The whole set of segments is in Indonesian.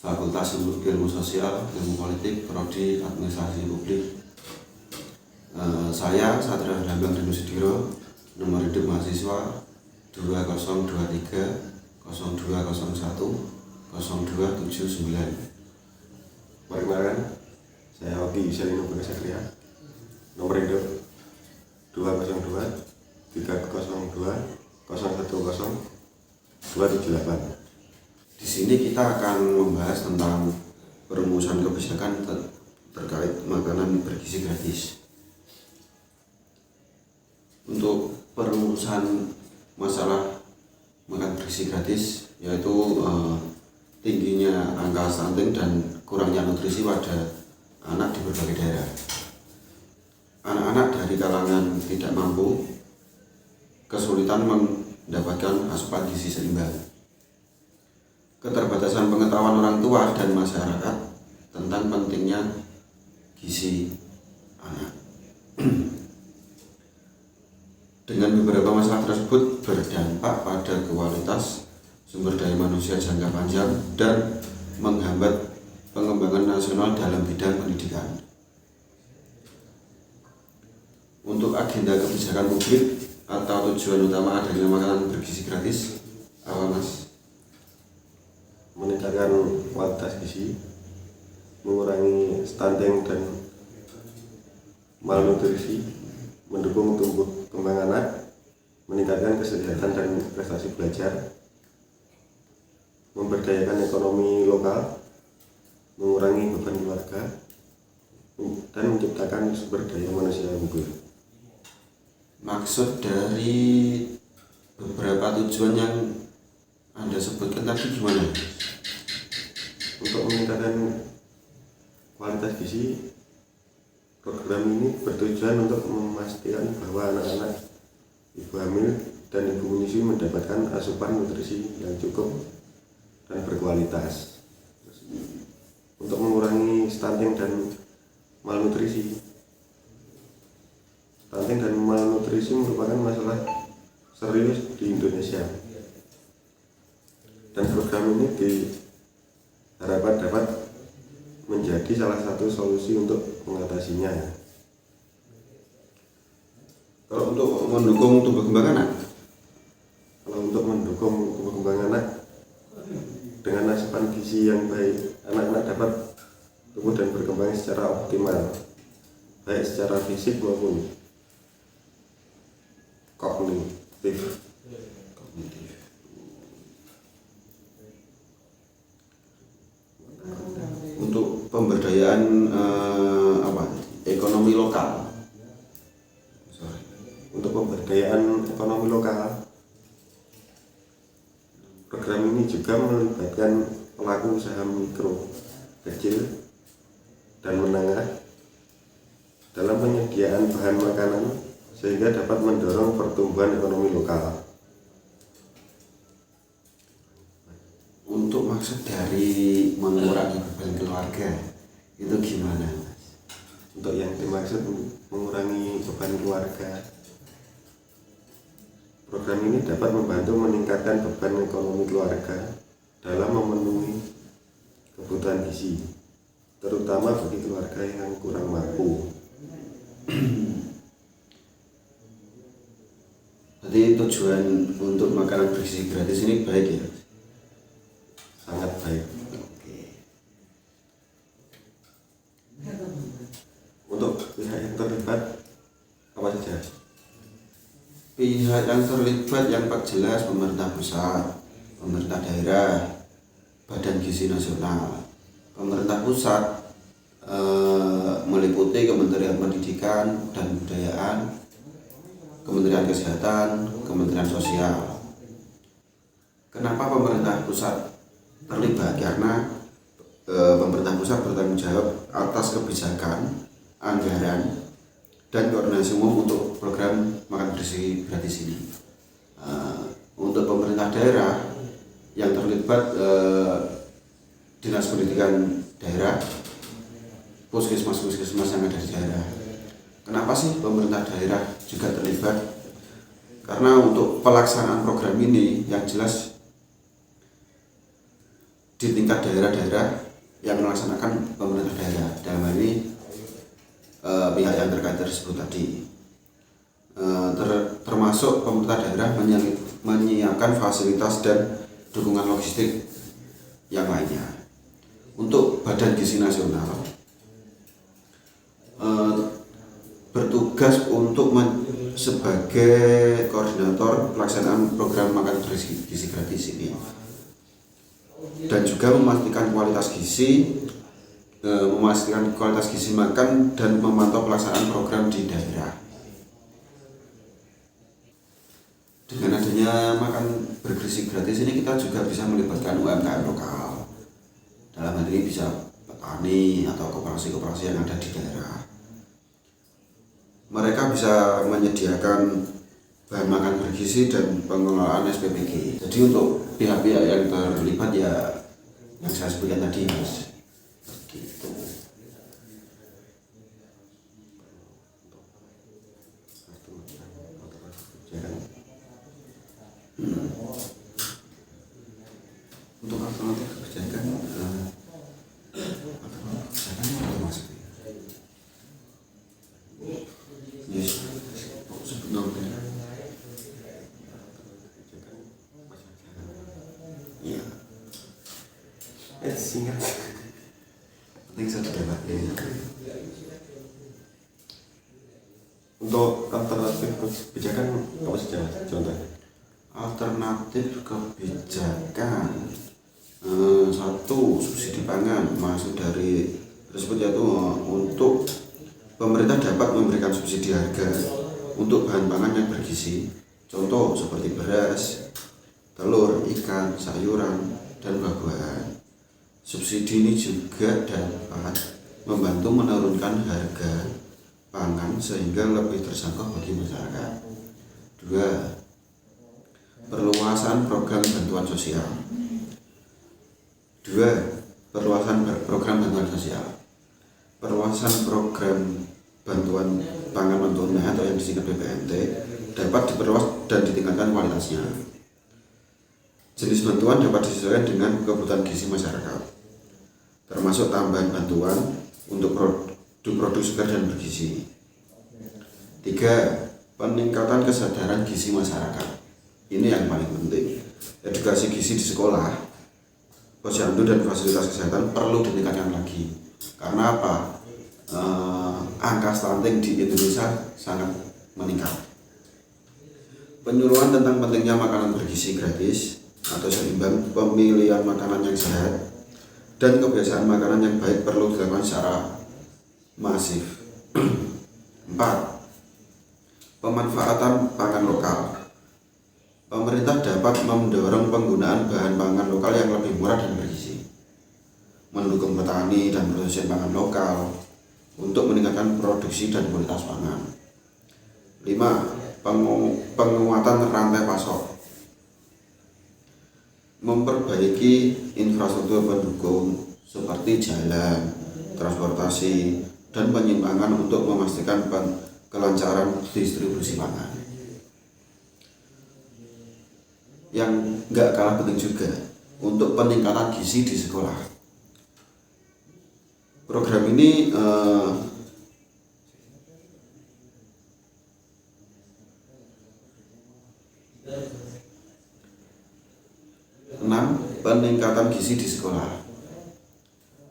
Fakultas Ilmu Sosial, Ilmu Politik, Prodi Administrasi Publik. Saya Satria Bambang Danu Sudiro, nomor hidup mahasiswa 2023 0201 0279. Perkenalkan, saya Oki Yuselino Satria, nomor hidup 202 302 010 278. Di sini kita akan membahas tentang perumusan kebijakan terkait makanan bergizi gratis. Untuk perumusan masalah makan bergizi gratis, yaitu tingginya angka stunting dan kurangnya nutrisi pada anak di berbagai daerah. Anak-anak dari kalangan tidak mampu kesulitan mendapatkan asupan gizi seimbang. Keterbatasan pengetahuan orang tua dan masyarakat tentang pentingnya gizi anak. Dengan beberapa masalah tersebut berdampak pada kualitas sumber daya manusia jangka panjang dan menghambat pengembangan nasional dalam bidang pendidikan. Untuk agenda kebijakan publik atau tujuan utama adanya makanan bergizi gratis, apa Mas? Meningkatkan kualitas gizi, mengurangi stunting dan malnutrisi, mendukung tumbuh kembang anak, meningkatkan kesehatan dan prestasi belajar, memberdayakan ekonomi lokal, mengurangi beban keluarga, dan menciptakan sumber daya manusia yang unggul. Maksud dari beberapa tujuan yang Anda sebutkan tadi gimana? Untuk meningkatkan kualitas gizi, program ini bertujuan untuk memastikan bahwa anak-anak, ibu hamil, dan ibu menyusui mendapatkan asupan nutrisi yang cukup dan berkualitas. Untuk mengurangi stunting dan malnutrisi. Stunting dan malnutrisi merupakan masalah serius di Indonesia. Dan program ini diharapkan dapat menjadi salah satu solusi untuk mengatasinya. Kalau untuk mendukung tumbuh kembang anak, Untuk mendukung tumbuh kembang anak dengan asupan gizi yang baik, anak-anak dapat tumbuh dan berkembang secara optimal, baik secara fisik maupun kognitif. Untuk pemberdayaan ekonomi lokal. Untuk pemberdayaan ekonomi lokal, program ini juga melibatkan pelaku usaha mikro, kecil, dan menengah dalam penyediaan bahan makanan sehingga dapat mendorong pertumbuhan ekonomi lokal. Untuk maksud dari mengurangi beban keluarga itu gimana, Mas? Untuk yang dimaksud mengurangi beban keluarga, program ini dapat membantu meningkatkan beban ekonomi keluarga dalam memenuhi kebutuhan gizi, terutama bagi keluarga yang kurang mampu. Jadi tujuan untuk makanan bergizi gratis ini baik ya? Sangat baik. Oke. Untuk pihak yang terlibat apa saja? Pihak yang terlibat yang jelas pemerintah pusat, pemerintah daerah, Badan Gizi Nasional. Pemerintah pusat meliputi Kementerian Pendidikan dan Kebudayaan, Kementerian Kesehatan, Kementerian Sosial. Kenapa pemerintah pusat terlibat? Karena pemerintah pusat bertanggung jawab atas kebijakan, anggaran, dan koordinasi umum untuk program makan bergizi gratis ini. Untuk pemerintah daerah yang terlibat Dinas Pendidikan Daerah, puskesmas yang ada di daerah. Kenapa sih pemerintah daerah juga terlibat? Karena untuk pelaksanaan program ini yang jelas di tingkat daerah-daerah yang melaksanakan pemerintah daerah, dalam hal ini pihak yang terkait tersebut tadi, termasuk pemerintah daerah menyiapkan fasilitas dan dukungan logistik yang lainnya. Untuk Badan Gizi Nasional bertugas untuk sebagai koordinator pelaksanaan program makan gizi gratis ini, dan juga memastikan kualitas gizi makan dan memantau pelaksanaan program di daerah. Dengan adanya makan bergizi gratis ini, kita juga bisa melibatkan UMKM lokal. Dalam hal ini bisa petani atau koperasi-koperasi yang ada di daerah. Mereka bisa menyediakan bahan makan bergizi dan pengelolaan SPPG. Jadi untuk pihak-pihak yang terlibat ya yang saya sebutkan tadi, Mas. Gitu. Untuk alternatif kebijakan, apa maksudnya? Yes, sebut nomornya. Iya. Singkat. Penting satu debat ya. Untuk alternatif kebijakan apa saja, Mas? Contohnya? Alternatif kebijakan, satu, subsidi pangan masuk dari tersebut, yaitu untuk pemerintah dapat memberikan subsidi harga untuk bahan pangan yang bergizi, contoh seperti beras, telur, ikan, sayuran, dan buah-buahan. Subsidi ini juga dapat membantu menurunkan harga pangan sehingga lebih terjangkau bagi masyarakat. 2. Perluasan program bantuan sosial. 2. Perluasan program bantuan sosial. Perluasan program bantuan pangan non-tunai atau yang disingkat BPNT dapat diperluas dan ditingkatkan kualitasnya. Jenis bantuan dapat disesuaikan dengan kebutuhan gizi masyarakat, termasuk tambahan bantuan untuk produk segar dan bergizi. 3. Peningkatan kesadaran gizi masyarakat. Ini yang paling penting. Edukasi gizi di sekolah, posyandu dan fasilitas kesehatan perlu ditingkatkan lagi. Karena apa? Angka stunting di Indonesia sangat meningkat. Penyuluhan tentang pentingnya makanan bergizi gratis atau seimbang, pemilihan makanan yang sehat, dan kebiasaan makanan yang baik perlu dilakukan secara masif. 4. Pemanfaatan pangan lokal. Pemerintah dapat mendorong penggunaan bahan pangan lokal yang lebih murah dan bergizi, mendukung petani dan produsen pangan lokal untuk meningkatkan produksi dan kualitas pangan. 5. Penguatan rantai pasok. Memperbaiki infrastruktur pendukung seperti jalan, transportasi, dan penyimpangan untuk memastikan kelancaran distribusi pangan. Yang nggak kalah penting juga untuk peningkatan gizi di sekolah. Program ini peningkatan gizi di sekolah.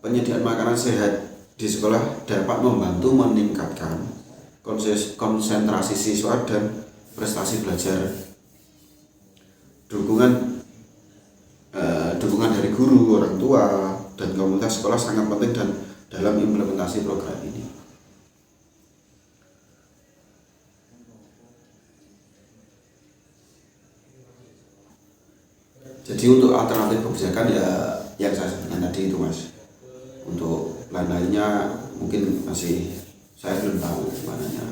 Penyediaan makanan sehat di sekolah dapat membantu meningkatkan konsentrasi siswa dan prestasi belajar. Dukungan dari guru, orang tua, dan komunitas sekolah sangat penting dan dalam implementasi program ini. Jadi untuk alternatif kebijakan ya yang saya sebutkan tadi itu, Mas. Untuk lain-lainnya mungkin masih saya belum tahu mananya.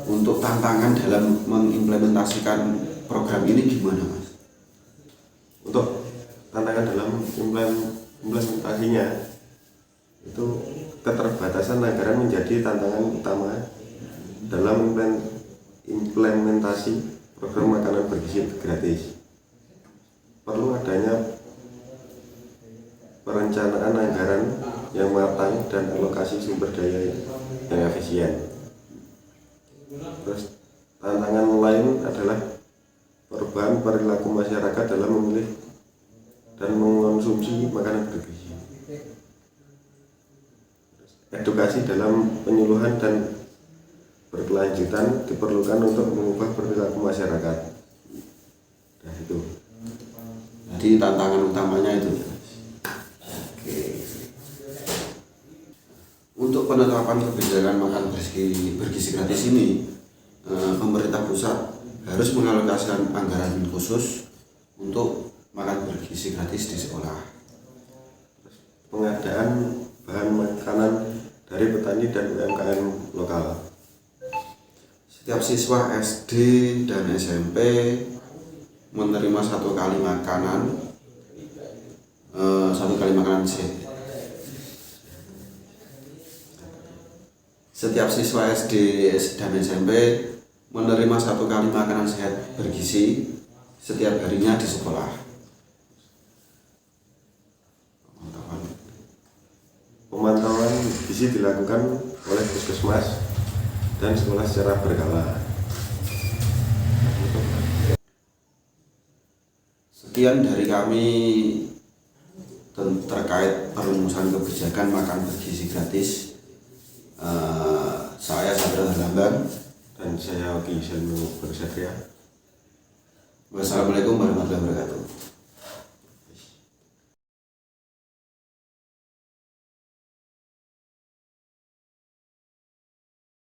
Untuk tantangan dalam mengimplementasikan program ini gimana, Mas? Untuk tantangan dalam implementasinya itu keterbatasan anggaran menjadi tantangan utama dalam implementasi program makanan bergizi gratis. Perlu adanya perencanaan anggaran yang matang dan alokasi sumber daya yang efisien. Terus tantangan lain adalah perubahan perilaku masyarakat dalam memilih dan mengonsumsi makanan bergizi. Edukasi dalam penyuluhan dan berkelanjutan diperlukan untuk mengubah perilaku masyarakat. Nah itu. Jadi tantangan utamanya itu. Oke. Untuk penetapan kebijakan makan bergizi gratis ini, pemerintah pusat harus mengalokasikan anggaran khusus untuk makan bergizi gratis di sekolah. Pengadaan bahan makanan dari petani dan UMKM lokal. Setiap siswa SD dan SMP menerima satu kali makanan sehat. Setiap siswa SD dan SMP menerima satu kali makanan sehat bergizi setiap harinya di sekolah. Pemantauan gizi dilakukan oleh puskesmas dan sekolah secara berkala. Sekian dari kami terkait perumusan kebijakan makan bergizi gratis. Saya Sabra Lambang Dan saya Oki Selmu Bersatria. Wassalamualaikum warahmatullahi wabarakatuh.